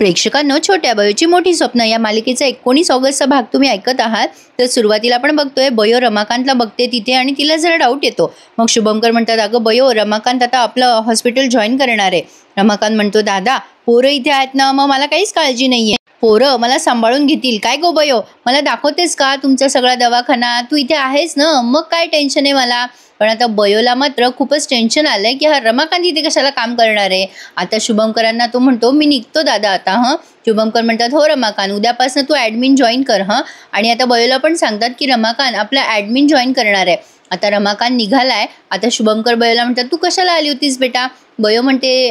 प्रेक्षकांनो, छोट्या बयोची मोठी स्वप्न या मालिकेचा 19 ऑगस्टचा भाग तुम्ही ऐकत आहात। तर सुरुवातीला आपण बघतोय बयो रमाकांतला बघते तिथे आणि तिला जरा डाऊट येतो। मग शुभंकर म्हणतात, अगं बयो, रमाकांत आता आपलं हॉस्पिटल जॉईन करणार आहे। रमाकांत म्हणतो, दादा पोरं इथे आहेत ना, मग मला काहीच काळजी नाहीये, पोरं मला सांभाळून घेतील। काय गो बयो, मला दाखवतेस का तुमचा सगळा दवाखाना? तू इथे आहेस ना, मग काय टेन्शन आहे मला। पण आता बयोला मात्र खूपच टेन्शन आलंय की हा रमाकांत इथे कशाला काम करणार आहे। आता शुभंकरांना तो म्हणतो, मी निघतो दादा आता। शुभंकर म्हणतात, हो रमाकांत, उद्यापासून तू ॲडमिन जॉईन कर आणि आता बयोला पण सांगतात की रमाकांत आपला ॲडमिन जॉईन करणार आहे। आता रमाकांत निघालाय। आता शुभंकर बयोला म्हणतात, तू कशाला आली होतीस बेटा? बयो म्हणते,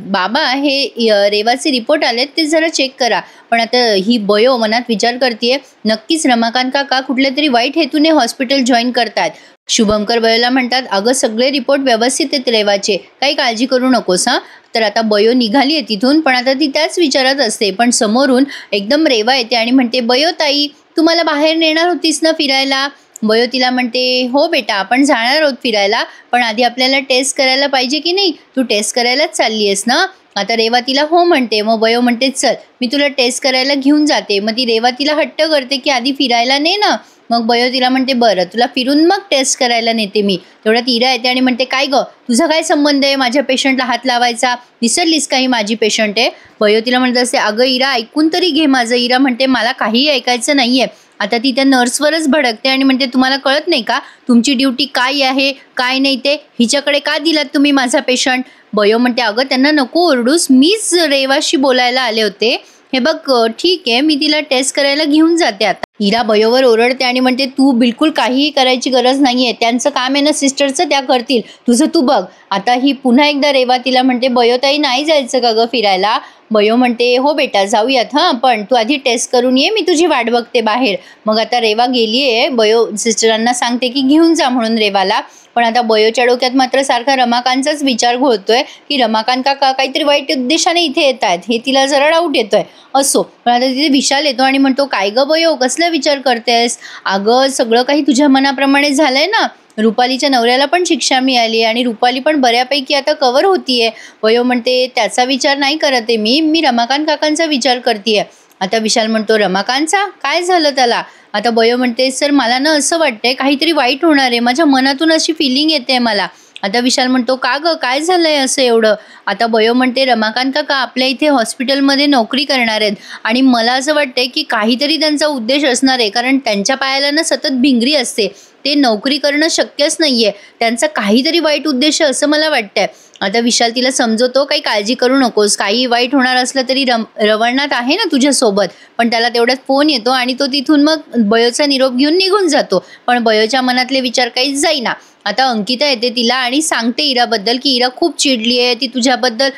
बाबा हे रेवाचे रिपोर्ट आलेत ते जरा चेक करा। पण आता ही बयो मनात विचार करते, नक्कीच रमाकांत काका कुठल्या तरी वाईट हेतूने हॉस्पिटल जॉईन करतात। शुभंकर बयोला म्हणतात, अगं सगळे रिपोर्ट व्यवस्थित आहेत रेवाचे, काही काळजी करू नकोस तर आता बयो निघाली आहे तिथून, पण आता ती त्याच विचारात असते। पण समोरून एकदम रेवा येते आणि म्हणते, बयो ताई, तू मला बाहेर नेणार होतीस ना फिरायला? बयो तिला म्हणते, हो बेटा, आपण जाणार आहोत फिरायला, पण आधी आपल्याला टेस्ट करायला पाहिजे की नाही? तू टेस्ट करायलाच चालली आहेस ना? आता रेवा तिला हो म्हणते। मग बयो म्हणते, चल मी तुला टेस्ट करायला घेऊन जाते। मग ती रेवा तिला हट्ट करते की आधी फिरायला ने ना। मग बयो तिला म्हणते, बरं तुला फिरून मग टेस्ट करायला नेते मी। तेवढ्यात इरा येते आणि म्हणते, काय ग, तुझा काय संबंध आहे माझ्या पेशंटला हात लावायचा? विसरलीस काही माझी पेशंट आहे? बयो तिला म्हणत असते, अगं इरा, ऐकून तरी घे माझं। इरा म्हणते, मला काहीही ऐकायचं नाहीये। आता ती त्या नर्सवरच भडकते आणि म्हणते, तुम्हाला कळत नाही का तुमची ड्युटी काय आहे काय नाही ते? हिच्याकडे का दिलात तुम्ही माझा पेशंट? बयो म्हणते, अगं त्यांना नको ओरडूस, मीच रेवाशी बोलायला आले होते। हे बघ, ठीक आहे, मी तिला टेस्ट करायला घेऊन जाते। आता इरा बयोवर ओरडते आणि म्हणते, तू बिलकुल काहीही करायची गरज नाहीये, त्यांचं काम आहे ना सिस्टरचं, त्या करतील, तुझं तू बघ। आता ही पुन्हा एकदा रेवा तिला म्हणते, बयो ताई नाही जायचं का ग फिरायला? बयो म्हणते, हो बेटा जाऊयात पण तू आधी टेस्ट करून ये, मी तुझी वाट बघते बाहेर। मग आता रेवा गेलीये, बयो सिस्टरांना सांगते की घेऊन जा म्हणून रेवाला। पण आता बयोच्या डोक्यात मात्र सारखा रमाकांतचाच विचार घोळतोय की रमाकांत काका काहीतरी वाईट उद्देशाने इथे येत आहेत, हे तिला जरा डाऊट येतोय। असो, पण आता तिथे विशाल येतो आणि म्हणतो, काय ग बयो, कसला विचार करतेस? अगं सगळं काही तुझ्या मनाप्रमाणे झालंय ना, रुपालीच्या नवऱ्याला पण शिक्षा मिळाली आणि रुपाली पण बऱ्यापैकी आता कव्हर होतीये। बयो म्हणते, त्याचा विचार नाही करत आहे मी रमाकांत काकांचा विचार करतेय। आता विशाल म्हणतो, रमाकांतचा काय झालं त्याला? आता बयो म्हणते, सर मला ना असं वाटतंय काहीतरी वाईट होणार आहे, माझ्या मनातून अशी फिलिंग येते मला। आता विशाल म्हणतो, का ग, काय झालंय असं एवढं? आता बयो म्हणते, रमाकांत काका आपल्या इथे हॉस्पिटलमध्ये नोकरी करणार आहेत आणि मला असं वाटतंय की काहीतरी त्यांचा उद्देश असणार आहे, कारण त्यांच्या पायाला ना सतत भिंगरी असते, ते नोकरी करणं शक्यच नाहीये, त्यांचा काहीतरी वाईट उद्देश असं मला वाटतंय। आता विशाल तिला समजवतो, काही काळजी करू नकोस, काही वाईट होणार असलं तरी रवळनाथ आहे ना तुझ्यासोबत। पण त्याला तेवढ्यात फोन येतो आणि तो तिथून मग बयोचा निरोप घेऊन निघून जातो। पण बयोच्या मनातले विचार काहीच जाईना। आता अंकिता येते तिला आणि सांगते इराबद्दल की इरा खूप चिडली आहे, ती तुझ्याबद्दल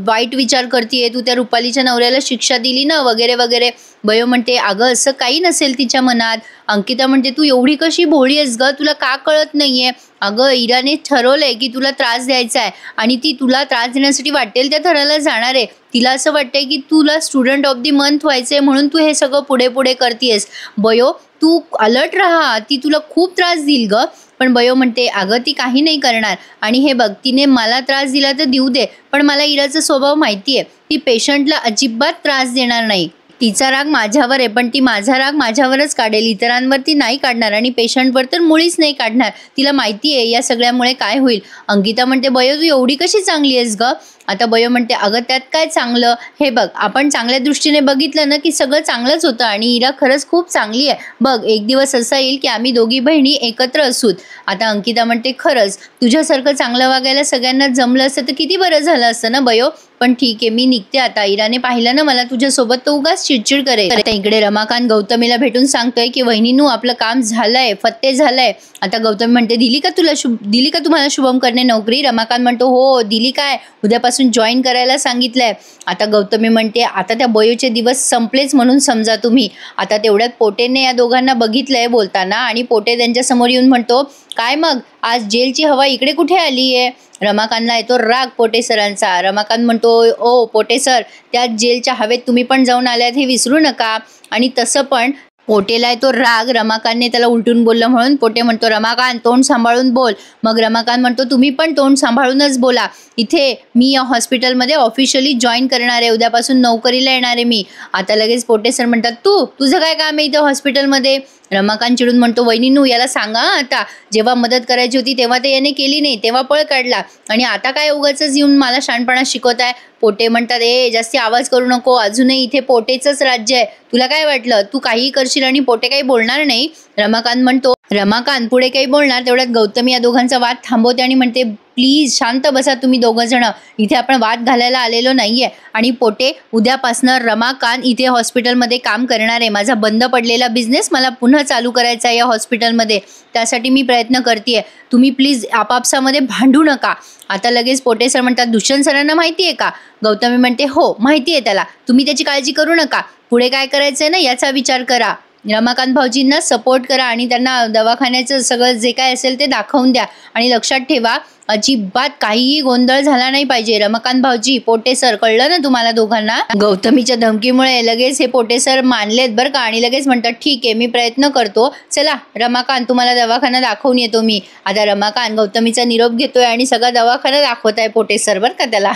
वाईट विचार करते, तू त्या रुपालीच्या नवऱ्याला शिक्षा दिली ना वगैरे वगैरे। बयो म्हणते, अगं असं काही नसेल तिच्या मनात। अंकिता म्हणते, तू एवढी कशी भोळी आहेस ग, तुला का कळत नाहीये? अगं इराने ठरवलंय की तुला त्रास द्यायचा आहे आणि ती तुला त्रास देण्यासाठी वाटेल त्या थराला जाणार आहे। तिला असं वाटतंय की तुला स्टुडंट ऑफ द मंथ व्हायचंय म्हणून तू हे सगळं पुढे पुढे करतेस। बयो तू अलर्ट राहा, ती तुला खूप त्रास देईल ग। पण बयो म्हणते, अगं ती काही नाही करणार आणि हे बघ, तिने मला त्रास दिला तर देऊ दे, पण मला इराचा स्वभाव माहितीये, ती पेशंटला अजिबात त्रास देणार नाही। तिचा राग माझ्यावर आहे, पण ती माझा राग माझ्यावरच काढेल, इतरांवरती नाही काढणार आणि पेशंटवर तर मुळीच नाही काढणार। तिला माहिती आहे या सगळ्यामुळे काय होईल। अंकिता म्हणते, बयो तू एवढी कशी चांगली आहेस ग? आता बयो म्हणते, अगं त्यात काय चांगलं, हे बघ आपण चांगल्या दृष्टीने बघितलं ना की सगळं चांगलंच होतं आणि इरा खरंच खूप चांगली आहे। बघ एक दिवस असा येईल की आम्ही दोघी बहिणी एकत्र असूत। आता अंकिता म्हणते, खरंच तुझ्यासारखं चांगलं वागायला सगळ्यांना जमलं असतं तर किती बरं झालं असतं ना बयो। पण ठीक आहे, मी निघते आता, इराने पाहिलं ना मला तुझ्यासोबत तर उगाच चिडचिड करेल। आता इकडे रमाकांत गौतमीला भेटून सांगतोय की वहिनीनू आपलं काम झालंय, फत्ते झालंय। आता गौतमी म्हणते, दिली का तुम्हाला शुभंकरने नोकरी? रमाकांत म्हणतो, हो दिली, काय उद्यापासून जॉईन करायला सांगितलंय। आता गौतमी म्हणते, आता त्या बयोचे दिवस संपलेच म्हणून समजा तुम्ही। आता तेवढ्यात पोटेने या दोघांना बघितलंय बोलताना आणि पोटे त्यांच्या समोर येऊन म्हणतो, काय मग आज जेलची हवा इकडे कुठे आली आहे? रमाकांतला येतो राग पोटे सरांचा। रमाकांत म्हणतो, ओ पोटे सर, त्या जेलच्या हवेत तुम्ही पण जाऊन आल्यात हे विसरू नका, आणि तसं पण पोटेला आहे तो राग, रमाकांतने त्याला उलटून बोललं म्हणून. पोटे म्हणतो रमाकांत तोंड सांभाळून बोल. मग रमाकांत म्हणतो तुम्ही पण तोंड सांभाळूनच बोला. इथे मी या हॉस्पिटलमध्ये ऑफिशियली जॉईन करणार आहे, उद्यापासून नोकरीला येणार आहे मी. आता लगेच पोटे सर म्हणतात तुझं काय काम आहे इथं हॉस्पिटलमध्ये. रमाकांत चिडून म्हणतो वहिनीनू याला सांगा आता, जेव्हा मदत करायची होती तेव्हा ते याने केली नाही, तेव्हा पळ काढला आणि आता काय उगाचच येऊन मला शहाणपणा शिकवताय. पोटे म्हणतात जास्ती आवाज करू नको, अजूनही इथे पोटेचंच राज्य आहे, तुला काय वाटलं तू काहीही करशील आणि पोटे काही बोलणार नाही. रमाकांत म्हणतो रमाकांत पुढे काही बोलणार तेवढ्यात गौतमी या दोघांचा वाद थांबवते आणि म्हणते प्लीज शांत बसा तुम्ही दोघं जण, इथे आपण वाद घालायला आलेलो नाहीये. आणि पोटे उद्यापासनं रमाकांत इथे हॉस्पिटलमध्ये काम करणार आहे. माझा बंद पडलेला बिझनेस मला पुन्हा चालू करायचा आहे या हॉस्पिटलमध्ये, त्यासाठी मी प्रयत्न करते. तुम्ही प्लीज आपापसामध्ये भांडू नका. आता लगेच पोटे सर म्हणतात दुष्यंत सरांना माहिती आहे का. गौतमी म्हणते हो माहिती आहे त्याला, तुम्ही त्याची काळजी करू नका, पुढे काय करायचंय ना याचा विचार करा. रमाकांत भाऊजींना सपोर्ट करा आणि त्यांना दवाखान्याचं सगळं जे काय असेल ते दाखवून द्या. आणि लक्षात ठेवा अजिबात काहीही गोंधळ झाला नाही पाहिजे. रमाकांत भाऊजी, पोटे सर, कळलं ना तुम्हाला दोघांना. गौतमीच्या धमकीमुळे लगेच हे पोटे सर मानलेत बरं का आणि लगेच म्हणतात ठीक आहे मी प्रयत्न करतो, चला रमाकांत तुम्हाला दवाखाना दाखवून येतो मी. आता रमाकांत गौतमीचा निरोप घेतोय आणि सगळा दवाखाना दाखवत आहे पोटे सर बरं का त्याला.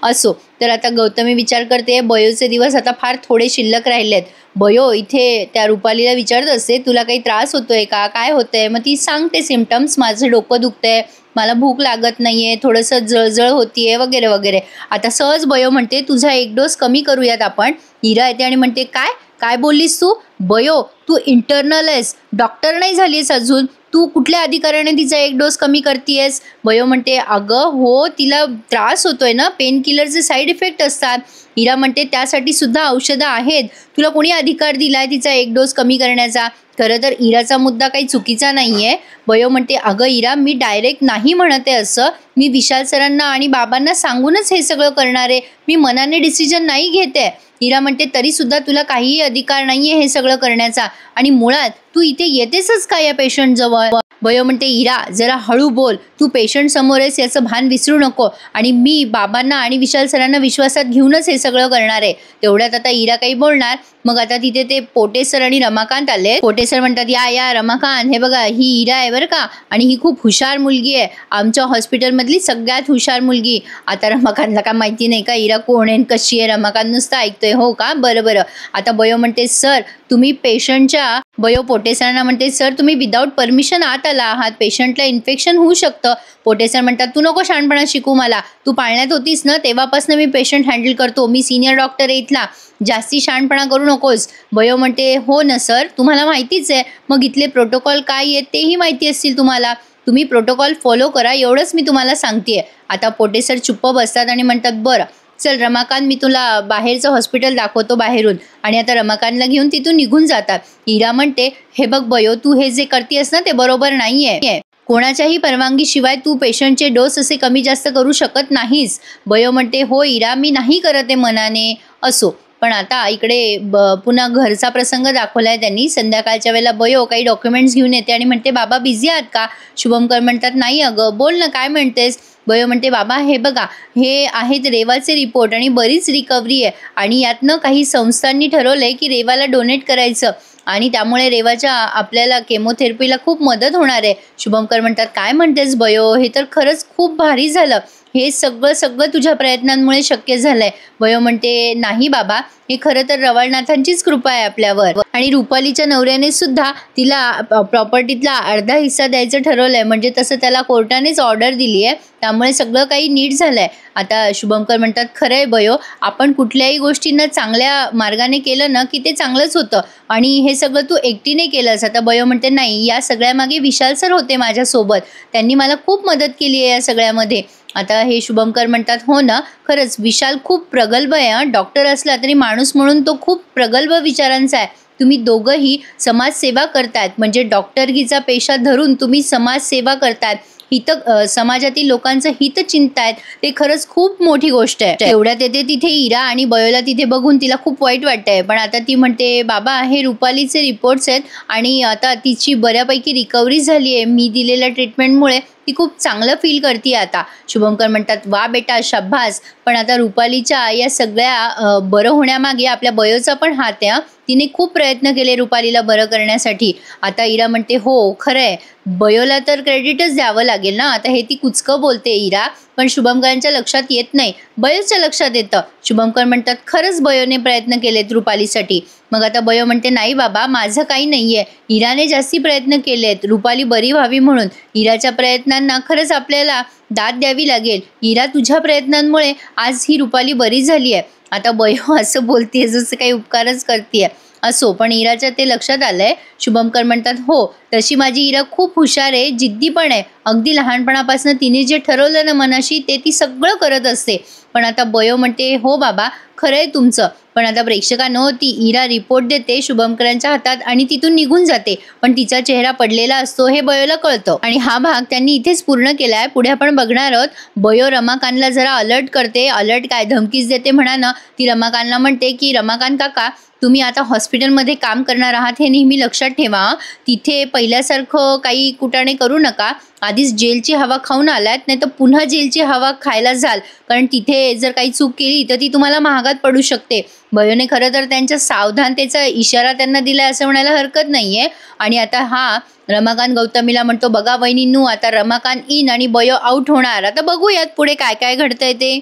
असो तर आता गौतमी विचार करते बयोचे दिवस आता फार थोडे शिल्लक राहिलेत. बयो इथे त्या रुपालीला विचारत असते तुला काही त्रास होतोय का, काय होतंय. मग ती सांगते सिम्पटम्स, माझं डोकं दुखतंय, मला भूक लागत नाहीये, थोडंसं जळजळ होतीये वगैरे वगैरे. आता सहज बयो म्हणते तुझा एक डोस कमी करूयात आपण. हिरा येते आणि म्हणते काय काय बोललीस तू. बयो तू इंटरनल आहेस, डॉक्टर नाही झालीस अजून, तू कुठल्या अधिकाऱ्याने तिचा एक डोस कमी करतेयस. बयो म्हणते अगं हो तिला त्रास होतोय ना, पेन किलरचे साईड इफेक्ट असतात. हिरा म्हणते त्यासाठी सुद्धा औषधं आहेत, तुला कोणी अधिकार दिलाय तिचा एक डोस कमी करण्याचा. खरं तर इराचा मुद्दा काही चुकीचा नाहीये. बयो म्हणते अगं इरा मी डायरेक्ट नाही म्हणते असं, मी विशाल सरांना आणि बाबांना सांगूनच हे सगळं करणार आहे, मी मनाने डिसिजन नाही घेते. इरा म्हणते तरी सुद्धा तुला काहीही अधिकार नाहीये हे सगळं करण्याचा आणि मुळात तू इथे येतेसच का या पेशंट जवळ. बयो म्हणते इरा जरा हळू बोल, तू पेशंट समोर आहेस याचं भान विसरू नको आणि मी बाबांना आणि विशाल सरांना विश्वासात घेऊनच हे सगळं करणार आहे. तेवढ्यात आता इरा काही बोलणार. मग आता तिथे ते पोटे सर आणि रमाकांत आले. पोटे सर म्हणतात या रमाकांत, हे बघा ही इरा आहे बरं का आणि ही खूप हुशार मुलगी आहे, आमच्या हॉस्पिटलमधली सगळ्यात हुशार मुलगी. आता रमाकांतला काय माहिती नाही का इरा कोण आहे कशी आहे, रमाकांत नुसतं ऐकतोय. हो का, बरं. आता बयो म्हणते सर तुम्ही पेशंटच्या, बयो पोटे सरांना म्हणते सर तुम्ही विदाऊट परमिशन आत आला आहात, पेशंटला इन्फेक्शन होऊ शकतं. पोटे सर म्हणतात तू नको शहाणपणा शिकू मला, तू पाळण्यात होतीस ना तेव्हापासून मी पेशंट हँडल करतो, मी सिनियर डॉक्टर आहे इथला, जास्ती शहाणपणा करू नकोस. बयो म्हणते हो ना सर तुम्हाला माहितीच आहे, मग इथले प्रोटोकॉल काय आहेत तेही माहिती असतील तुम्हाला, तुम्ही प्रोटोकॉल फॉलो करा एवढंच मी तुम्हाला सांगतेय. आता पोटे सर चुप्प बसतात आणि म्हणतात बरं चल रमाकांत मी तुला बाहेरचं हॉस्पिटल दाखवतो बाहेरून. आणि आता रमाकांतला घेऊन तिथून निघून जातात. इरा म्हणते हे बघ बयो तू हे जे करतेस ना ते बरोबर नाहीये, कोणाच्याही परवानगीशिवाय तू पेशंटचे डोस असे कमी जास्त करू शकत नाहीस. बयो म्हणते हो इरा मी नाही करत आहे मनाने. असो पण आता इकडे पुन्हा घरचा प्रसंग दाखवलाय त्यांनी. संध्याकाळच्या वेळेला बयो काही डॉक्युमेंट्स घेऊन येते आणि म्हणते बाबा बिझी आहात का. शुभमकर म्हणतात नाही अगं बोल ना काय म्हणतेस. बयो म्हणते बाबा हे बघा हे आहेत रेवाचे रिपोर्ट आणि बरीच रिकव्हरी आहे आणि यातनं काही संस्थांनी ठरवलंय की रेवाला डोनेट करायचं आणि त्यामुळे रेवाच्या आपल्याला केमोथेरपीला खूप मदत होणार आहे. शुभमकर म्हणतात काय म्हणतेस बयो, हे तर खरंच खूप भारी झालं, हे सगळं तुझ्या प्रयत्नांमुळे शक्य झालंय. बयो म्हणते नाही बाबा हे खरं तर रवळनाथांचीच कृपा आहे आपल्यावर आणि रुपालीच्या नवऱ्याने सुद्धा तिला प्रॉपर्टीतला अर्धा हिस्सा द्यायचं ठरवलंय, म्हणजे तसं त्याला कोर्टानेच ऑर्डर दिली आहे, त्यामुळे सगळं काही नीट झालंय. आता शुभमकर म्हणतात खरंय बयो आपण कुठल्याही गोष्टींना चांगल्या मार्गाने केलं ना की ते चांगलंच होतं आणि हे सगळं तू एकटीने केलंस. आता बयो म्हणते नाही या सगळ्यामागे विशाल सर होते माझ्यासोबत, त्यांनी मला खूप मदत केली आहे या सगळ्यामध्ये. आता हे शुभमकर म्हणतात हो ना खरंच विशाल खूप प्रगल्भ आहे, डॉक्टर असला तरी माणूस म्हणून तो खूप प्रगल्भ विचारांचा आहे. तुम्ही दोघंही समाजसेवा करतायत, म्हणजे डॉक्टरकीचा पेशा धरून तुम्ही समाजसेवा करतायत, समाजातील लोकांचं हित चिंतायत, ते खरंच खूप मोठी गोष्ट आहे. एवढ्यात येते तिथे इरा आणि बयोला तिथे बघून तिला खूप वाईट वाटतंय, पण आता ती म्हणते बाबा हे रुपालीचे रिपोर्ट्स आहेत आणि आता तिची बऱ्यापैकी रिकव्हरी झाली आहे, मी दिलेल्या ट्रीटमेंटमुळे ती खूप चांगलं फील करते आता. शुभमकर म्हणतात वा बेटा शाब्बास, पण आता रुपालीच्या या सगळ्या बरं होण्यामागे आपल्या बयोचा पण हात आहे. तिने खूप प्रयत्न केले रुपालीला बरं करण्यासाठी. आता इरा म्हणते हो खरंय, बयोला तर क्रेडिटच द्यावं लागेल ना. आता हे ती कुचकं बोलते इरा, पण शुभमकरांच्या लक्षात येत नाही, बयोच्या लक्षात येतं. शुभमकर म्हणतात खरंच बयोने प्रयत्न केलेत रुपालीसाठी. मग आता बयो म्हणते नाही बाबा, माझं काही नाहीये, इराने जास्ती प्रयत्न केलेत रुपाली बरी व्हावी म्हणून. इराच्या प्रयत्नांना खरंच आपल्याला दाद द्यावी लागेल. इरा, तुझ्या प्रयत्नांमुळे आज ही रुपाली बरी झाली आहे. आता बयो असं बोलतेय जसं काही उपकारच करतेय. असो, पण इराच्या ते लक्षात आलंय. शुभमकर म्हणतात हो, तशी माझी इरा खूप हुशार आहे, जिद्दी पण आहे. अगदी लहानपणापासून तिने जे ठरवलं ना मनाशी ते ती सगळं करत असते. पण आता बयो म्हणते हो बाबा, खरंय तुमचं. पण आता प्रेक्षकांनो, ती इरा रिपोर्ट देते शुभमकरांच्या हातात आणि तिथून निघून जाते. पण तिचा चेहरा पडलेला असतो हे बयोला कळतं. आणि हा भाग त्यांनी इथेच पूर्ण केलाय. पुढे आपण बघणार आहोत. बयो रमाकांतला जरा अलर्ट करते. अलर्ट काय, धमकीच देते म्हणा ना. ती रमाकांतला म्हणते की रमाकांत काका, तुम्ही आता हॉस्पिटलमध्ये काम करणार आहात हे नेहमी लक्षात ठेवा. तिथे पहिल्यासारखं काही कुटाणे करू नका. आधीच जेलची हवा खाऊन आलात, नाही तर पुन्हा जेलची हवा खायला जाल, कारण तिथे जर काही चूक केली तर ती तुम्हाला महागात पडू शकते. बयोने खरं तर त्यांच्या सावधानतेचा इशारा त्यांना दिलाय असं म्हणायला हरकत नाहीये. आणि आता हा रमाकांत गौतमीला म्हणतो बघा वहिनींनू, आता रमाकांत इन आणि बयो आउट होणार. आता बघूयात पुढे काय काय घडतंय ते.